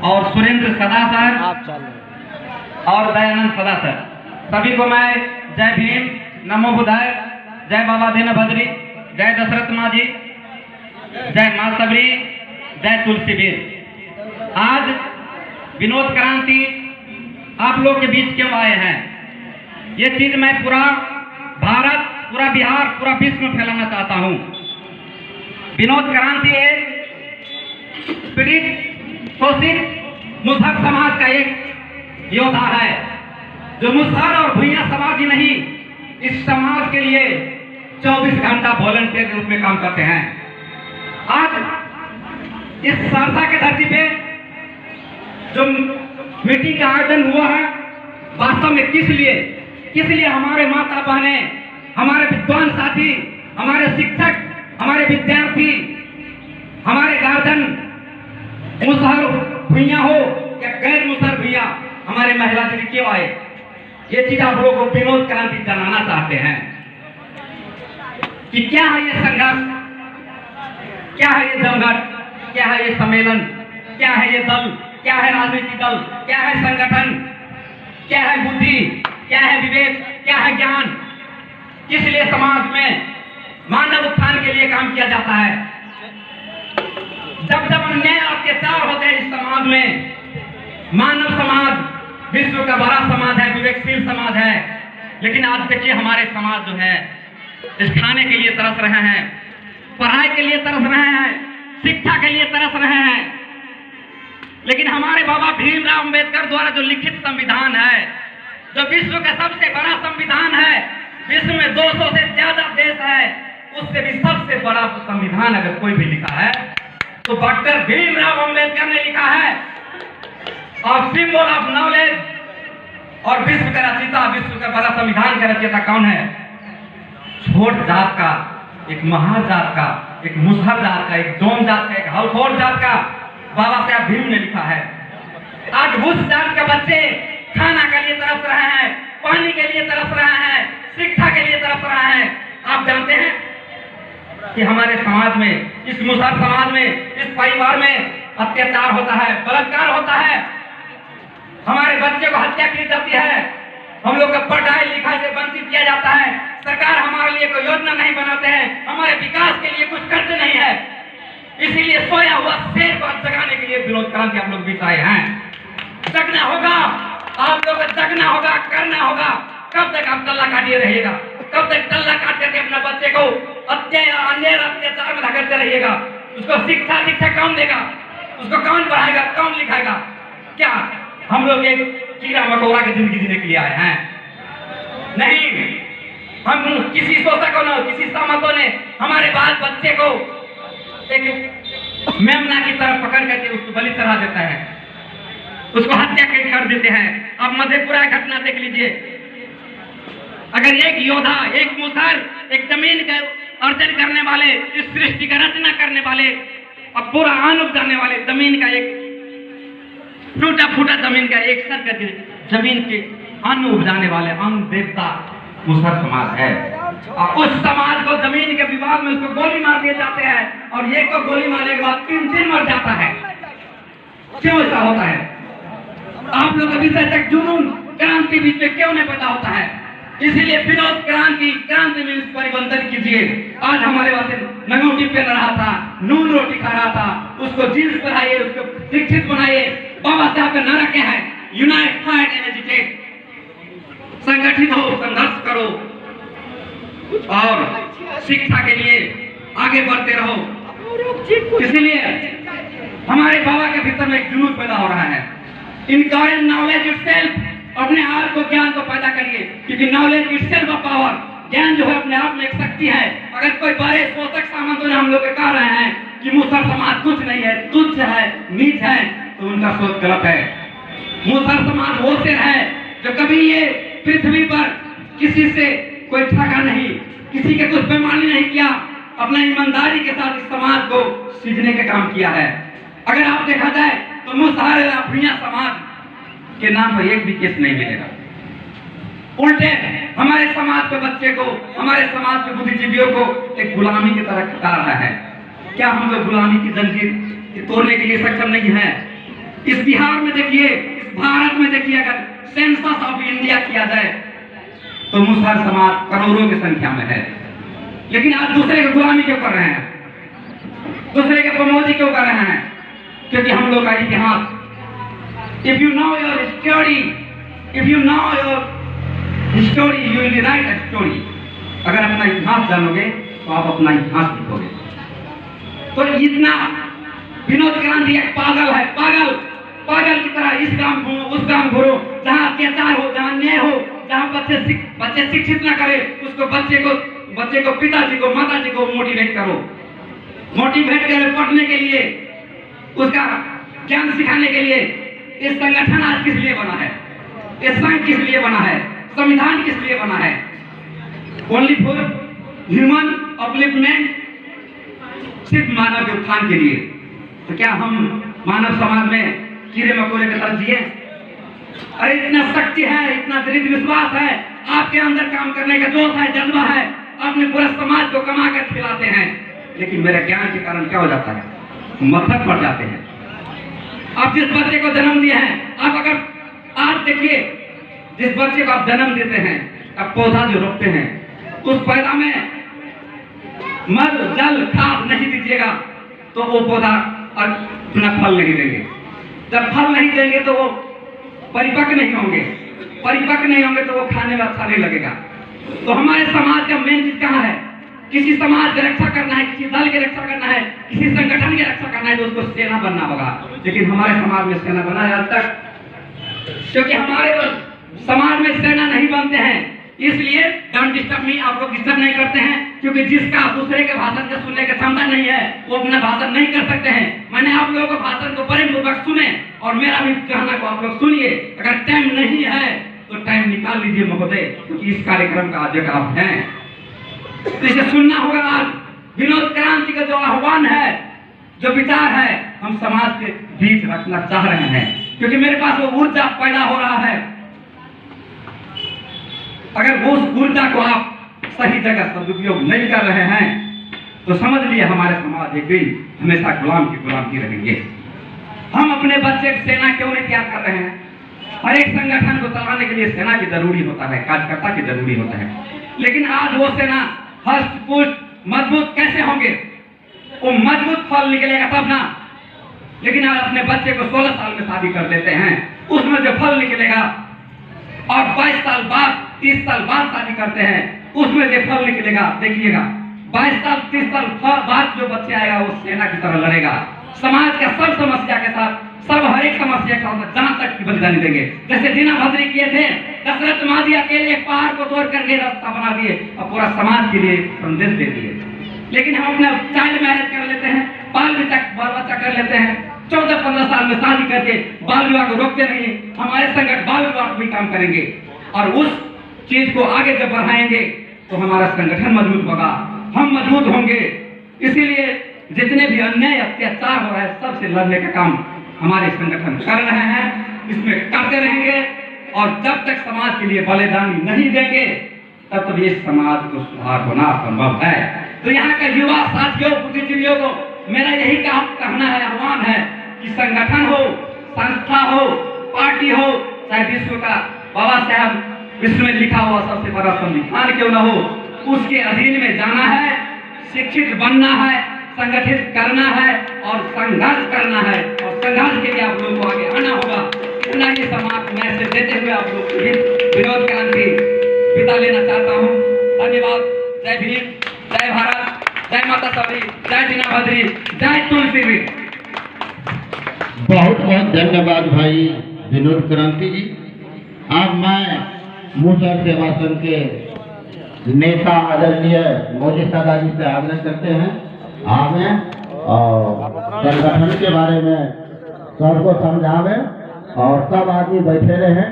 और सुरेंद्र सदा सर और दयानंद सदा सर, सभी को मैं जय भीम, नमो बुद्धाय, जय बाबा दीनभद्री, जय दशरथ माँ जी, जय माँ सबरी, जय तुलसी वीर। आज विनोद क्रांति आप लोग के बीच क्यों आए हैं, ये चीज मैं पूरा भारत, पूरा बिहार, पूरा विश्व में फैलाना चाहता हूँ। विनोद क्रांति एक पीड़ित, शोषित मुसहर समाज का एक योद्धा है, जो मुसहर और भुइयां समाज ही नहीं, इस समाज के लिए 24 घंटा वॉलंटियर के रूप में काम करते हैं। आज इस सहरसा के धरती पे जो मीटिंग का आयोजन हुआ है, वास्तव में किस लिए हमारे माता बहनें, हमारे विद्वान साथी, हमारे शिक्षक, हमारे विद्यार्थी, हमारे गार्जियन, मुसहर भुइयां हो या गैर मुसहर भुइयां, हमारे महिला दीदी क्यों आए, ये चीज आप लोगों को विनोद क्रांति जनाना चाहते हैं कि क्या है ये संघर्ष, क्या है ये जमघट, क्या है ये सम्मेलन, क्या है ये दल, क्या है राजनीतिक दल, क्या है संगठन, क्या है बुद्धि, क्या है विवेक, क्या है ज्ञान, किस लिए समाज में मानव उत्थान के लिए काम किया जाता है। जब जब अन्याय अत्याचार होते हैं इस समाज में, मानव समाज विश्व का बड़ा समाज है, विवेकशील समाज है, लेकिन आज देखिए हमारे समाज जो है इस खाने के लिए तरस रहे हैं, पढ़ाई के लिए तरस रहे हैं, शिक्षा के लिए तरस रहे हैं, लेकिन हमारे बाबा भीमराव अंबेडकर द्वारा जो लिखित संविधान है, जो विश्व का सबसे बड़ा संविधान है, विश्व में 200 से ज्यादा देश है, उससे भी सबसे बड़ा संविधान अगर कोई भी लिखा है तो डॉक्टर भीमराव अंबेडकर ने लिखा है। और सिंबल ऑफ नॉलेज और विश्व का रचयिता, विश्व का बड़ा संविधान का रचयिता कौन है? छोट जात का, एक महार जात का, एक मुसहर जात का, एक डोम जात का, एक हलखोर जात का बाबा साहब भीम ने लिखा है। आज उस जात के बच्चे खाना के लिए तरस रहे हैं, पानी के लिए तरस रहे हैं, शिक्षा के लिए तरस रहे हैं। आप जानते हैं कि हमारे समाज में, इस मुसहर समाज में, इस परिवार में अत्याचार होता है, बलात्कार होता है, हमारे बच्चे को हत्या की जाती है, हम लोग का पढ़ाई लिखाई से वंचित किया जाता है, सरकार हमारे लिए कोई योजना नहीं बनाते हैं, हमारे विकास के लिए कुछ करते नहीं है। इसीलिए सोया हुआ शेर को जगाने के लिए विनोद क्रांति आप लोग बीच आए हैं। जगना होगा, आप लोग को जगना होगा, करना होगा। कब तक आप तल्ला काटिए रहिएगा? कब तक तल्ला काट करके अपने बच्चे को अत्याचार में धकेलते रहिएगा? उसको शिक्षा कौन देगा? उसको कौन पढ़ाएगा, कौन लिखाएगा? क्या हम लोग एक कीड़ा मकोड़ा की जिंदगी जीने के लिए आए हैं? नहीं, हम किसी शोषकों ने, किसी सामंतों ने हमारे बाल बच्चे को एक मेमना की तरफ पकड़ करके उसको बलि चढ़ा देता है, उसको हत्या कर देते हैं। अब मधेपुरा घटना देख लीजिए, अगर एक योद्धा, एक मुसहर, एक जमीन का अर्जन करने वाले, इस सृष्टि का रचना करने वाले और पूरा अन्न उपजाने वाले, जमीन का एक टूटा फूटा जमीन का एक सर करके जमीन के अन्न उपजाने वाले अन्न देवता मुसहर समाज है, और उस समाज को जमीन के विवाद में उसको गोली मार दिए जाते हैं, और एक को गोली मारने के बाद 3 दिन मर जाता है। क्यों ऐसा होता है? आप लोग अभी तक जुनून क्रांति बीच में क्यों नहीं पता होता है? इसीलिए विनोद क्रांति में परिवर्तन कीजिए। आज हमारे वाले नंगोटी पहन रहा था, नून रोटी खा रहा था, उसको जींस पहनाइए, उसको शिक्षित बनाइए। बाबा साहब का नारा क्या है? Unite, fight and educate. संगठित हो, संघर्ष करो और शिक्षा के लिए आगे बढ़ते रहो। इसलिए हमारे बाबा के भीतर में एक जुनून पैदा हो रहा है। इनकरेज नॉलेज इटसेल्फ, अपने आप को, ज्ञान को पैदा करिए, क्योंकि नॉलेज इटसेल्फ ऑफ पावर, ज्ञान जो है अपने आप में एक शक्ति है। अगर कोई बड़े शोषक सामंतों ने हम लोग कह रहे हैं कि मुसहर समाज कुछ नहीं है, तुच्छ है, नीच है, तो उनका सोच गलत है। मुसहर समाज वो शेर है जो कभी ये पृथ्वी पर किसी से कोई ठगा नहीं, किसी के कुछ बेईमानी नहीं किया, अपना ईमानदारी के साथ इस समाज को सींचने का काम किया है। अगर आप देखा जाए तो मुसहर भुइयां समाज के नाम पर एक भी केस नहीं मिलेगा। उल्टे हमारे समाज के बच्चे को, हमारे समाज के बुद्धिजीवियों को एक गुलामी की तरह खटा रहा है। क्या हम लोग गुलामी की जंजीर तोड़ने के लिए सक्षम नहीं है? इस बिहार में देखिए, इस भारत में देखिए, अगर सेंसस ऑफ इंडिया किया जाए तो मुसहर समाज करोड़ों की संख्या में है। लेकिन आज दूसरे की गुलामी क्यों कर रहे हैं, दूसरे के प्रमोदी क्यों कर रहे हैं? क्योंकि हम लोग का इतिहास, if you know your story, if you know your story you will write a story. अगर अपना इतिहास जानोगे तो आप अपना इतिहास लिखोगे। तो इतना विनोद क्रांति एक पागल है, पागल पागल की तरह इस काम घूमो उस काम घूरो, जहाँ अत्याचार हो, जहाँ न्याय हो, जहाँ बच्चे शिक्षित ना करे, उसको बच्चे को पिताजी को माताजी को मोटिवेट करो, मोटिवेट करो पढ़ने के लिए, उसका ज्ञान सिखाने के लिए। ये संगठन आज किस लिए बना है, ये संघ किस लिए बना है, संविधान किस लिए बना है? ओनली फॉर ह्यूमन अपलिफ्टमेंट, सिर्फ मानव के उत्थान के लिए। तो क्या हम मानव समाज में कीड़े मकोड़े की तरह जिए? अरे इतना शक्ति है, इतना दृढ़ विश्वास है, आपके अंदर काम करने का जोश है, जज्बा है, अपने पूरे समाज को कमा कर खिलाते हैं। लेकिन मेरे ज्ञान के कारण क्या हो जाता है, मत्थक पड़ जाते हैं। आप जिस बच्चे को जन्म दिए हैं, आप अगर आज देखिए, जिस बच्चे को आप जन्म देते हैं, आप पौधा जो रोपते हैं, उस पौधा में मल जल खाद नहीं दीजिएगा तो वो पौधा अपना फल नहीं देंगे। जब फल नहीं देंगे तो वो परिपक्व नहीं होंगे, परिपक्व नहीं होंगे तो वो खाने में अच्छा नहीं लगेगा। तो हमारे समाज का मेन चीज कहाँ है? किसी समाज की रक्षा करना है, किसी दल की रक्षा करना है, किसी संगठन की रक्षा करना है तो उसको सेना बनना होगा। लेकिन हमारे समाज में सेना बना है आज तक, क्योंकि हमारे समाज में सेना नहीं बनते हैं। इसलिए डोंट डिस्टर्ब मी, आप लोग डिस्टर्ब नहीं करते हैं, क्योंकि जिसका दूसरे के भाषण को सुनने की क्षमता नहीं है वो अपना भाषण नहीं कर सकते हैं। मैंने आप लोगों को भाषण को बड़े पूर्वक सुने और मेरा भी कहना को आप लोग सुनिए। अगर टाइम नहीं है तो टाइम निकाल लीजिए महोदय, क्योंकि इस कार्यक्रम का आज आप हैं, इसे सुनना होगा। आज विनोद क्रांति का जो आह्वान है, जो विचार है, हम समाज के बीच रखना चाह रहे हैं, क्योंकि मेरे पास वो ऊर्जा पैदा हो रहा है। अगर वो ऊर्जा को आप सही जगह सदुपयोग नहीं कर रहे हैं तो समझ लिए हमारे समाज एक दिन हमेशा गुलाम की रहेंगे। हम अपने बच्चे की सेना क्यों नहीं तैयार कर रहे हैं? हर एक संगठन को चलाने के लिए सेना की जरूरी होता है, कार्यकर्ता की जरूरी होता है। लेकिन आज वो सेना हष्ट पुष्ट मजबूत कैसे होंगे? वो मजबूत फल निकलेगा तब ना। लेकिन आज अपने बच्चे को 16 साल में शादी कर देते हैं, उसमें जो फल निकलेगा, और 22 साल बाद 30 साल बाद शादी करते हैं, उसमें जो फल निकलेगा देखिएगा। 22 साल 30 साल बाद जो बच्चे आएगा वो सेना की तरह लड़ेगा, समाज का सब समस्या के साथ, सब हर एक समस्या के साथ जहां तक की बलिदानी देंगे। जैसे दीना भद्री किए थे, दशरथ माजी अकेले पहाड़ को तोड़ करके रास्ता बना दिए और पूरा समाज के लिए संदेश दे दिए। लेकिन हम अपना चाइल्ड मैरिज कर लेते हैं, बाल बच्चा कर लेते हैं, 14-15 साल में शादी करके बाल विवाह को रोकते नहीं। हमारे संगठन बाल विवाह भी काम करेंगे और उस चीज को आगे जब बढ़ाएंगे तो हमारा संगठन मजबूत होगा, हम मजबूत होंगे। इसीलिए जितने भी अन्याय अत्याचार हो रहा है सबसे लड़ने का काम हमारे संगठन कर रहे हैं, इसमें करते रहेंगे। और जब तक समाज के लिए बलिदानी नहीं देंगे तब तक ये समाज को सुधार होना असंभव है। तो यहाँ के युवा साथियों, बुद्धिजीवियों को मेरा यही कहना है, आह्वान है कि संगठन हो, संस्था हो, पार्टी हो, चाहे विश्व का बाबा साहब विश्व में लिखा हुआ सबसे बड़ा संविधान क्यों न हो, उसके अधीन में जाना है, शिक्षित बनना है, संगठित करना है और संघर्ष करना है। और संघर्ष के लिए आप लोगों को आगे आना होगा। इतना ही समाज मैसेज देते हुए आप लोग विनोद क्रांति विदा लेना चाहता हूँ। धन्यवाद। जय भीम, जय भारत, जय माता सबरी, जय दीना भद्री, जय तुलसी। बहुत बहुत धन्यवाद भाई विनोद क्रांति जी। अब मैं मुसहर सेवा संघ के नेता आदरणीय मोदी दादाजी से आग्रह करते हैं, आवे और संगठन के बारे में सबको समझावे और सब आदमी बैठे रहे।